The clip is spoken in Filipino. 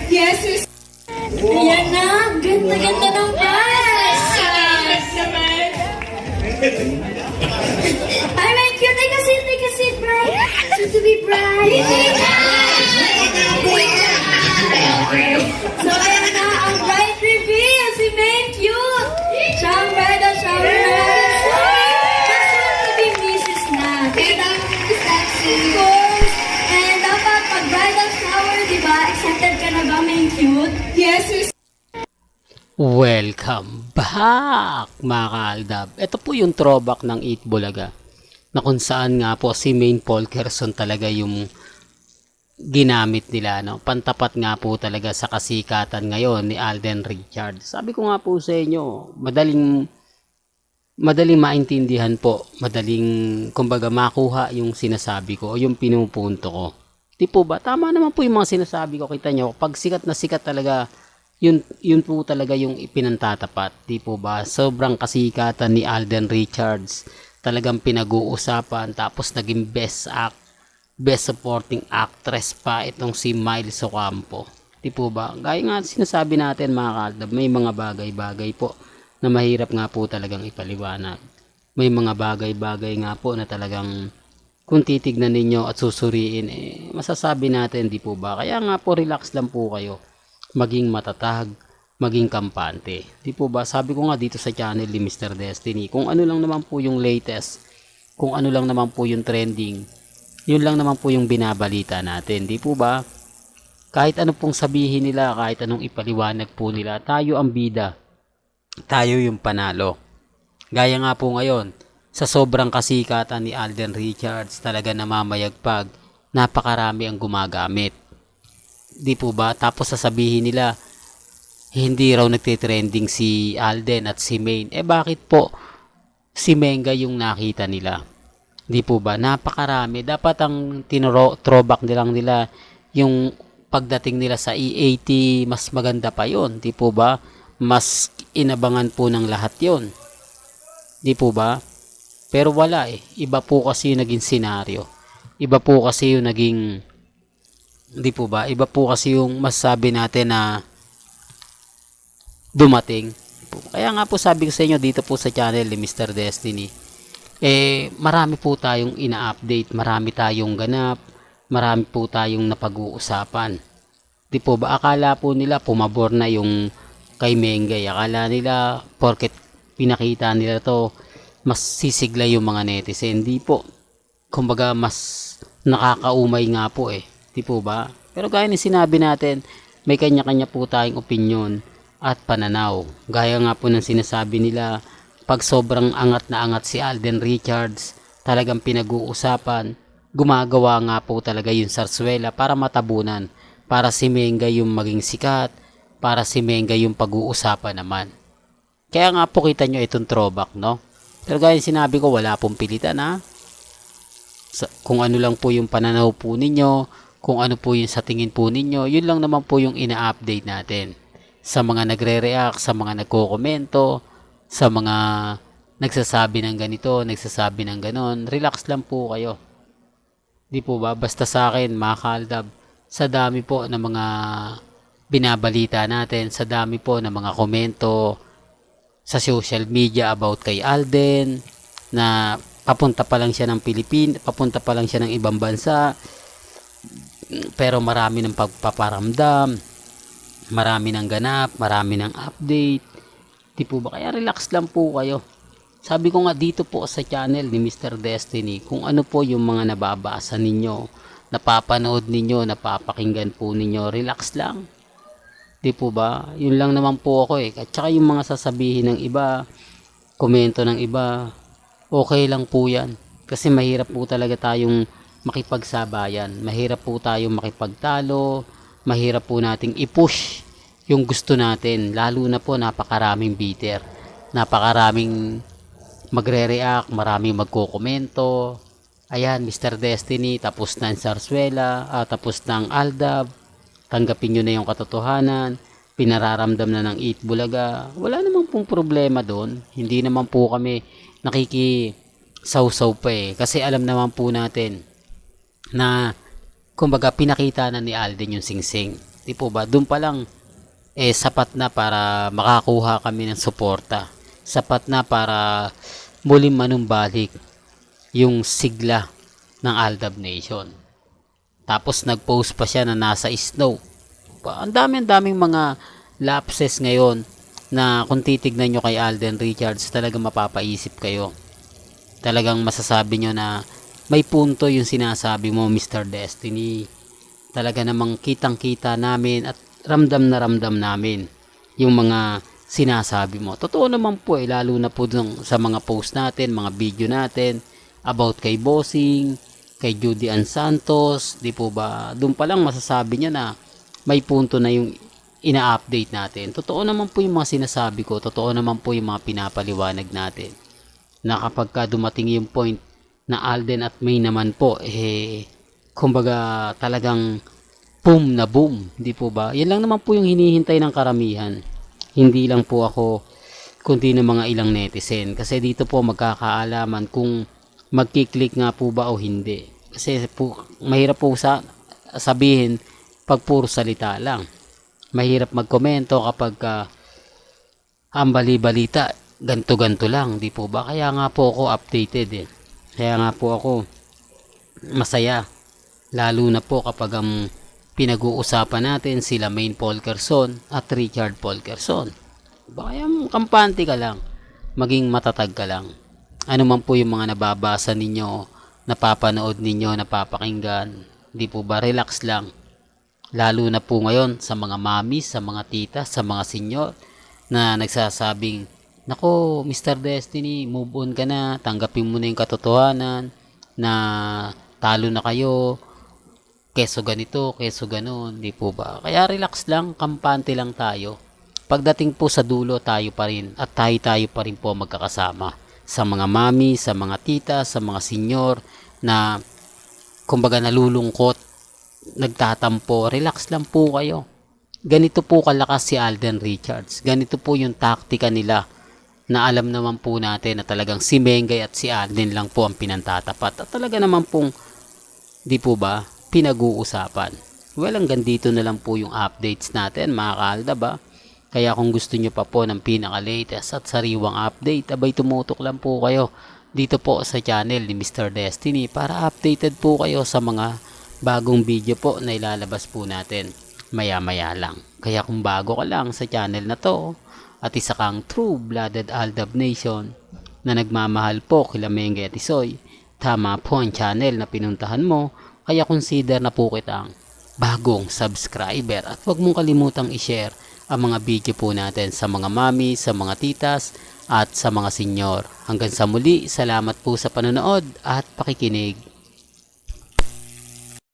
Yes, Miss. Ayan na, ganda-ganda ng pants. Ay, my cute. Take a seat, Brian. So to be Brian. So, ayan na, ang bride reveal. Si Maine Cute. Siya ang bridal shower na natin. Kaso to be Mrs. na. Of course. And dapat pag bridal shower, diba? Excited ka na ba, Maine Cute? Yes, Miss. Welcome back mga kaaldab. Ito po yung throwback ng Eat Bulaga na kung saan nga po si Maine Polkerson talaga yung ginamit nila. No? Pantapat nga po talaga sa kasikatan ngayon ni Alden Richards. Sabi ko nga po sa inyo, madaling maintindihan po. Madaling kumbaga makuha yung sinasabi ko o yung pinupunto ko. Di po ba? Tama naman po yung mga sinasabi ko. Kita nyo, pag sikat na sikat talaga, yun po talaga yung ipinantatapat, di po ba? Sobrang kasikatan ni Alden Richards, talagang pinag-uusapan, tapos naging best supporting actress pa itong si Miles Ocampo, di po ba? Gaya nga sinasabi natin mga kaaldab, may mga bagay-bagay po na mahirap nga po talagang ipaliwanag. May mga bagay-bagay nga po na talagang kung titignan ninyo at susuriin, masasabi natin, di po ba? Kaya nga po, relax lang po kayo. Maging matatag, maging kampante. Di po ba? Sabi ko nga dito sa channel ni Mr. Destiny, kung ano lang naman po yung latest, kung ano lang naman po yung trending, yun lang naman po yung binabalita natin. Di po ba? Kahit ano pong sabihin nila, kahit anong ipaliwanag po nila, tayo ang bida. Tayo yung panalo. Gaya nga po ngayon, sa sobrang kasikatan ni Alden Richards, talaga namamayagpag, napakarami ang gumagamit. Di po ba? Tapos sasabihin nila, hindi raw nagtitrending si Alden at si Maine. Bakit po si Menga yung nakita nila? Di po ba? Napakarami. Dapat ang throwback nilang nila yung pagdating nila sa E80, mas maganda pa yon. Di po ba? Mas inabangan po ng lahat yon. Di po ba? Pero wala Iba po kasi yung naging senaryo. Iba po kasi yung naging di po ba? Iba po kasi yung masasabi natin na dumating. Kaya nga po sabi ko sa inyo dito po sa channel ni Mr. Destiny, marami po tayong ina-update, marami tayong ganap, marami po tayong napag-uusapan. Di po ba? Akala po nila pumabor na yung kay Mengay. Akala nila porket pinakita nila to, mas sisigla yung mga netizen. Di po. Kumbaga mas nakakaumay nga po Di po ba? Pero gaya ng sinabi natin, may kanya-kanya po tayong opinyon at pananaw. Gaya nga po ng sinasabi nila, pag sobrang angat na angat si Alden Richards, talagang pinag-uusapan, gumagawa nga po talaga yung sarsuela para matabunan, para si Menga yung maging sikat, para si Menga yung pag-uusapan naman. Kaya nga po kita nyo itong throwback, no? Pero gaya ng sinabi ko, wala pong pilitan kung ano lang po yung pananaw po ninyo, kung ano po yung sa tingin po ninyo, yun lang naman po yung ina-update natin. Sa mga nagre-react, sa mga nagko-komento, sa mga nagsasabi ng ganito, nagsasabi ng ganon, relax lang po kayo. Di po ba? Basta sa akin, mga kaaldab, sa dami po ng mga binabalita natin, sa dami po ng mga komento sa social media about kay Alden, na papunta pa lang siya ng Pilipinas, papunta pa lang siya ng ibang bansa, pero marami ng pagpaparamdam, marami ng ganap, marami ng update. Di po ba? Kaya relax lang po kayo. Sabi ko nga dito po sa channel ni Mr. Destiny, kung ano po yung mga nababasa ninyo, napapanood ninyo, napapakinggan po ninyo, relax lang. Di po ba? Yun lang naman po ako At saka yung mga sasabihin ng iba, komento ng iba, okay lang po yan. Kasi mahirap po talaga tayong makipagsabayan. Mahirap po tayong makipagtalo. Mahirap po nating i-push yung gusto natin. Lalo na po napakaraming bitter. Napakaraming magre-react. Maraming magkokomento. Ayan, Mr. Destiny, tapos na ang sarsuela. Tapos na ang Aldab. Tanggapin nyo na yung katotohanan. Pinararamdam na ng Eat Bulaga. Wala namang pong problema doon. Hindi naman po kami nakikisawsaw pa Kasi alam naman po natin na kumbaga pinakita na ni Alden yung singsing. Di po ba? Doon pa lang sapat na para makakuha kami ng suporta. Sapat na para muling manumbalik yung sigla ng Aldab Nation. Tapos nag-post pa siya na nasa snow. Ang daming mga lapses ngayon na kung titignan nyo kay Alden Richards, talagang mapapaisip kayo. Talagang masasabi nyo na may punto yung sinasabi mo, Mr. Destiny. Talaga namang kitang-kita namin at ramdam na ramdam namin yung mga sinasabi mo. Totoo naman po lalo na po sa mga post natin, mga video natin about kay Bossing, kay Judy Ann Santos, di po ba? Doon pa lang masasabi niya na may punto na yung ina-update natin. Totoo naman po yung mga sinasabi ko, totoo naman po yung mga pinapaliwanag natin. Na kapag ka dumating yung point na Alden at May naman po, kumbaga talagang boom na boom, di po ba? Yan lang naman po yung hinihintay ng karamihan. Hindi lang po ako, kundi ng mga ilang netizen. Kasi dito po magkakaalaman kung magkiklik nga po ba o hindi. Kasi po, mahirap po sabihin pag puro salita lang. Mahirap magkomento kapag ang bali-balita, ganto-ganto lang, di po ba? Kaya nga po ako updated Kaya nga po ako masaya. Lalo na po kapag ang pinag-uusapan natin sila Maine Polkerson at Richard Polkerson. Kaya kampante ka lang, maging matatag ka lang. Ano man po yung mga nababasa ninyo, napapanood ninyo, napapakinggan, di po ba, relax lang. Lalo na po ngayon sa mga mamis, sa mga tita, sa mga senyor na nagsasabing, nako Mr. Destiny, move on ka na, tanggapin mo na yung katotohanan na talo na kayo, keso ganito, keso ganon, di po ba? Kaya relax lang, kampante lang tayo. Pagdating po sa dulo, tayo pa rin at tayo pa rin po magkakasama sa mga mami, sa mga tita, sa mga senyor na kumbaga nalulungkot, nagtatampo. Relax lang po kayo. Ganito po kalakas si Alden Richards. Ganito po yung taktika nila na alam naman po natin na talagang si Mengay at si Alden lang po ang pinantatapat. At talaga naman pong, di po ba, pinag-uusapan. Well, hanggang dito na lang po yung updates natin, mga kaaldab ba? Kaya kung gusto nyo pa po ng pinaka-latest at sariwang update, abay tumutok lang po kayo dito po sa channel ni Mr. Destiny para updated po kayo sa mga bagong video po na ilalabas po natin maya-maya lang. Kaya kung bago ka lang sa channel na to at isa kang true-blooded Aldab Nation na nagmamahal po kila Mengay at Isoy, tama po ang channel na pinuntahan mo. Kaya consider na po kitang bagong subscriber at huwag mong kalimutang i-share ang mga video po natin sa mga mami, sa mga titas at sa mga senyor. Hanggang sa muli, salamat po sa panonood at pakikinig.